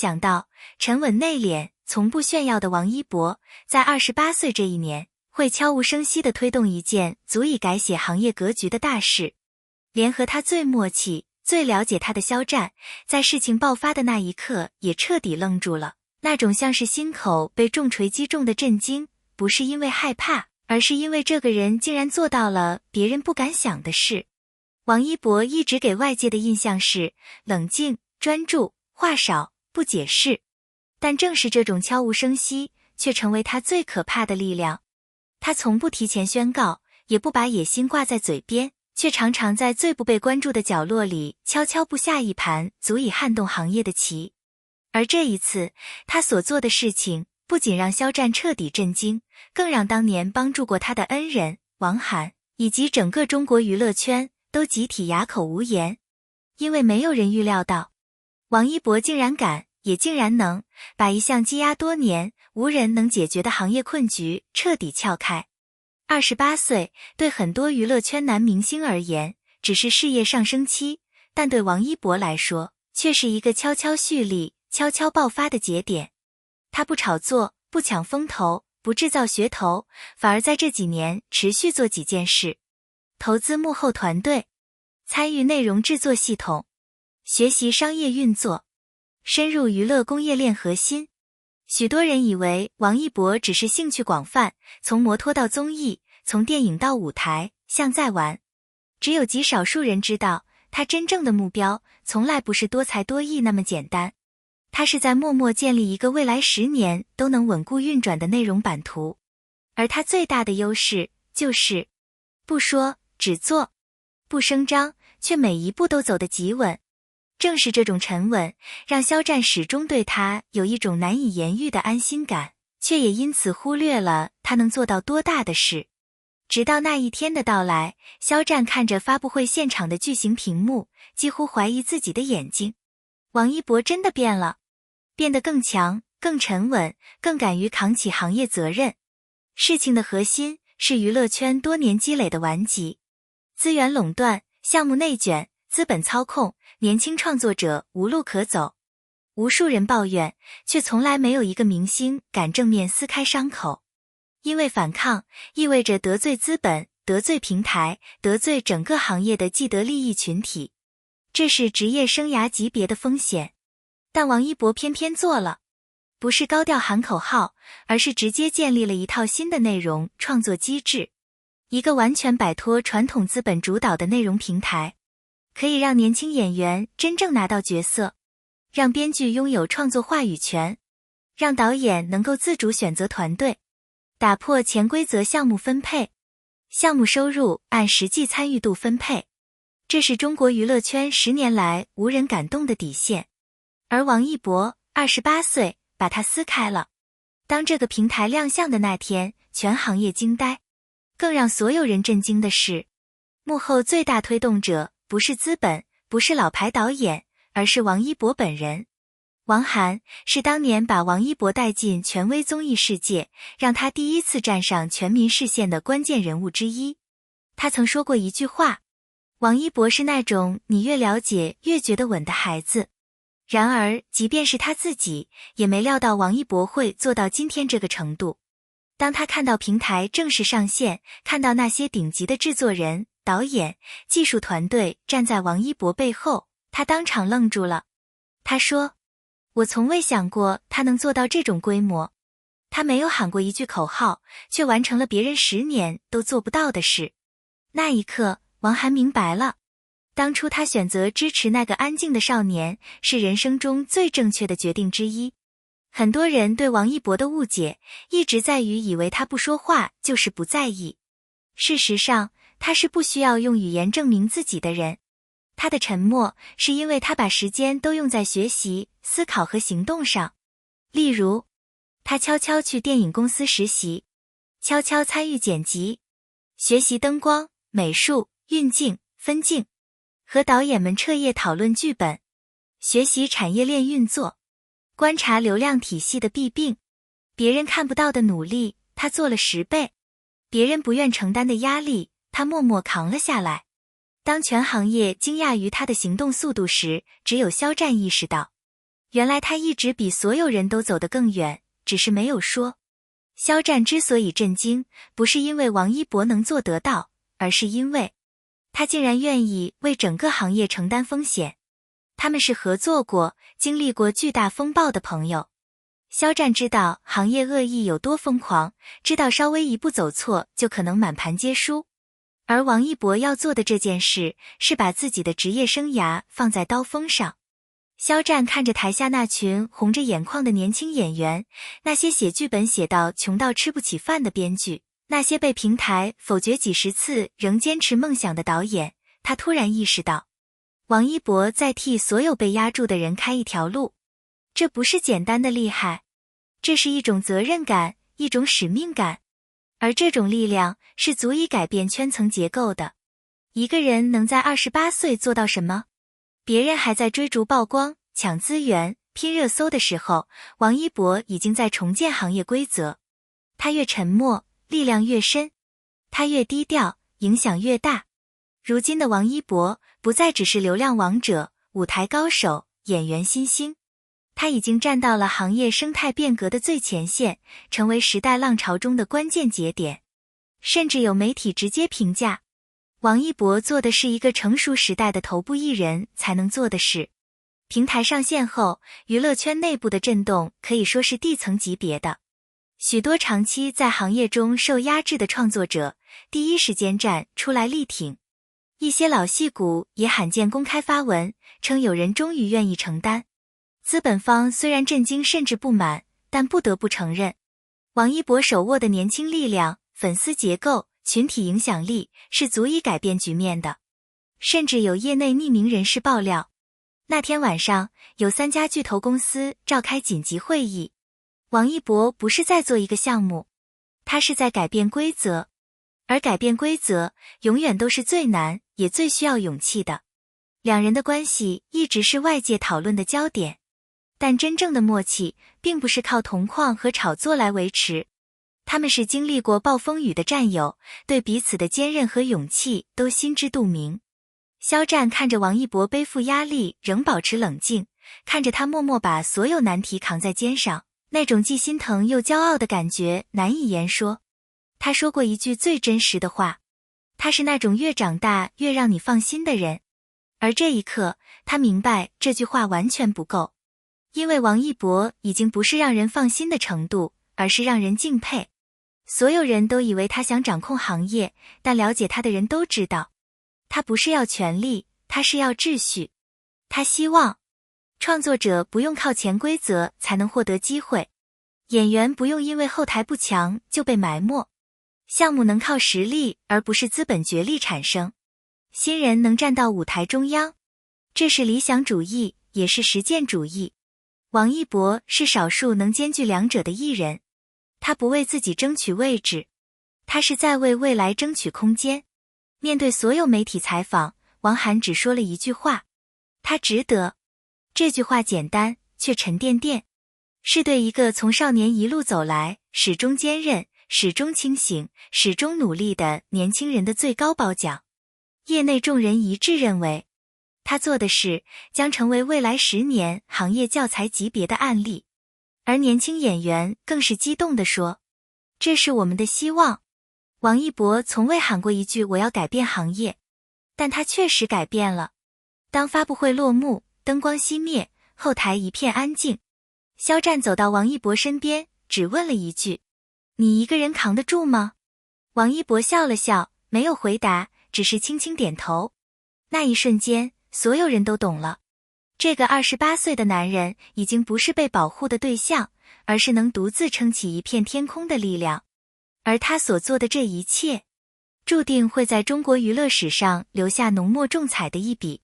想到，沉稳内敛、从不炫耀的王一博，在28岁这一年，会悄无声息地推动一件足以改写行业格局的大事。连和他最默契、最了解他的肖战，在事情爆发的那一刻也彻底愣住了，那种像是心口被重锤击中的震惊，不是因为害怕，而是因为这个人竟然做到了别人不敢想的事。王一博一直给外界的印象是冷静、专注、话少、不解释，但正是这种悄无声息，却成为他最可怕的力量。他从不提前宣告，也不把野心挂在嘴边，却常常在最不被关注的角落里悄悄布下一盘足以撼动行业的棋。而这一次，他所做的事情不仅让肖战彻底震惊，更让当年帮助过他的恩人王涵以及整个中国娱乐圈都集体哑口无言。因为没有人预料到，王一博竟然敢，也竟然能把一项积压多年无人能解决的行业困局彻底撬开。28岁对很多娱乐圈男明星而言只是事业上升期，但对王一博来说却是一个悄悄蓄力、悄悄爆发的节点。他不炒作，不抢风头，不制造噱头，反而在这几年持续做几件事：投资幕后团队，参与内容制作系统，学习商业运作，深入娱乐工业链核心。许多人以为王一博只是兴趣广泛，从摩托到综艺，从电影到舞台，像在玩。只有极少数人知道，他真正的目标从来不是多才多艺那么简单。他是在默默建立一个未来10年都能稳固运转的内容版图。而他最大的优势就是不说，只做，不声张，却每一步都走得极稳。正是这种沉稳，让肖战始终对他有一种难以言喻的安心感，却也因此忽略了他能做到多大的事。直到那一天的到来，肖战看着发布会现场的巨型屏幕，几乎怀疑自己的眼睛。王一博真的变了，变得更强、更沉稳、更敢于扛起行业责任。事情的核心是娱乐圈多年积累的顽疾，资源垄断、项目内卷、资本操控，年轻创作者无路可走。无数人抱怨，却从来没有一个明星敢正面撕开伤口。因为反抗意味着得罪资本，得罪平台，得罪整个行业的既得利益群体，这是职业生涯级别的风险。但王一博偏偏做了，不是高调喊口号，而是直接建立了一套新的内容创作机制，一个完全摆脱传统资本主导的内容平台，可以让年轻演员真正拿到角色，让编剧拥有创作话语权，让导演能够自主选择团队，打破潜规则项目分配，项目收入按实际参与度分配。这是中国娱乐圈10年来无人敢动的底线。而王一博28岁把它撕开了。当这个平台亮相的那天，全行业惊呆。更让所有人震惊的是，幕后最大推动者不是资本，不是老牌导演，而是王一博本人。王涵是当年把王一博带进权威综艺世界，让他第一次站上全民视线的关键人物之一。他曾说过一句话，王一博是那种你越了解越觉得稳的孩子。然而即便是他自己也没料到王一博会做到今天这个程度。当他看到平台正式上线，看到那些顶级的制作人、导演、技术团队站在王一博背后，他当场愣住了。他说，我从未想过他能做到这种规模。他没有喊过一句口号，却完成了别人10年都做不到的事。那一刻，王涵明白了，当初他选择支持那个安静的少年，是人生中最正确的决定之一。很多人对王一博的误解，一直在于以为他不说话就是不在意。事实上，他是不需要用语言证明自己的人。他的沉默，是因为他把时间都用在学习、思考和行动上。例如，他悄悄去电影公司实习，悄悄参与剪辑，学习灯光、美术、运镜、分镜，和导演们彻夜讨论剧本，学习产业链运作，观察流量体系的弊病。别人看不到的努力，他做了10倍；别人不愿承担的压力，他默默扛了下来。当全行业惊讶于他的行动速度时，只有肖战意识到，原来他一直比所有人都走得更远，只是没有说。肖战之所以震惊，不是因为王一博能做得到，而是因为他竟然愿意为整个行业承担风险。他们是合作过、经历过巨大风暴的朋友。肖战知道行业恶意有多疯狂，知道稍微一步走错就可能满盘皆输。而王一博要做的这件事，是把自己的职业生涯放在刀锋上。肖战看着台下那群红着眼眶的年轻演员，那些写剧本写到穷到吃不起饭的编剧，那些被平台否决几十次仍坚持梦想的导演，他突然意识到，王一博在替所有被压住的人开一条路。这不是简单的厉害，这是一种责任感，一种使命感。而这种力量是足以改变圈层结构的。一个人能在28岁做到什么？别人还在追逐曝光、抢资源、拼热搜的时候，王一博已经在重建行业规则。他越沉默，力量越深；他越低调，影响越大。如今的王一博不再只是流量王者、舞台高手、演员新星，他已经站到了行业生态变革的最前线，成为时代浪潮中的关键节点。甚至有媒体直接评价，王一博做的是一个成熟时代的头部艺人才能做的事。平台上线后，娱乐圈内部的震动可以说是地层级别的。许多长期在行业中受压制的创作者，第一时间站出来力挺。一些老戏骨也罕见公开发文，称有人终于愿意承担。资本方虽然震惊甚至不满，但不得不承认，王一博手握的年轻力量、粉丝结构、群体影响力是足以改变局面的。甚至有业内匿名人士爆料，那天晚上有3家巨头公司召开紧急会议，王一博不是在做一个项目，他是在改变规则。而改变规则永远都是最难也最需要勇气的。两人的关系一直是外界讨论的焦点，但真正的默契并不是靠同框和炒作来维持。他们是经历过暴风雨的战友，对彼此的坚韧和勇气都心知肚明。肖战看着王一博背负压力仍保持冷静，看着他默默把所有难题扛在肩上，那种既心疼又骄傲的感觉难以言说。他说过一句最真实的话，他是那种越长大越让你放心的人。而这一刻，他明白这句话完全不够，因为王一博已经不是让人放心的程度，而是让人敬佩。所有人都以为他想掌控行业，但了解他的人都知道，他不是要权力，他是要秩序。他希望创作者不用靠潜规则才能获得机会，演员不用因为后台不强就被埋没，项目能靠实力而不是资本角力产生，新人能站到舞台中央。这是理想主义，也是实践主义。王一博是少数能兼具两者的艺人，他不为自己争取位置，他是在为未来争取空间。面对所有媒体采访，王涵只说了一句话，他值得。这句话简单却沉甸甸，是对一个从少年一路走来，始终坚韧，始终清醒，始终努力的年轻人的最高褒奖。业内众人一致认为，他做的事将成为未来10年行业教材级别的案例。而年轻演员更是激动地说，这是我们的希望。王一博从未喊过一句我要改变行业，但他确实改变了。当发布会落幕，灯光熄灭，后台一片安静，肖战走到王一博身边，只问了一句，你一个人扛得住吗？王一博笑了笑，没有回答，只是轻轻点头。那一瞬间，所有人都懂了，这个28岁的男人已经不是被保护的对象，而是能独自撑起一片天空的力量。而他所做的这一切，注定会在中国娱乐史上留下浓墨重彩的一笔。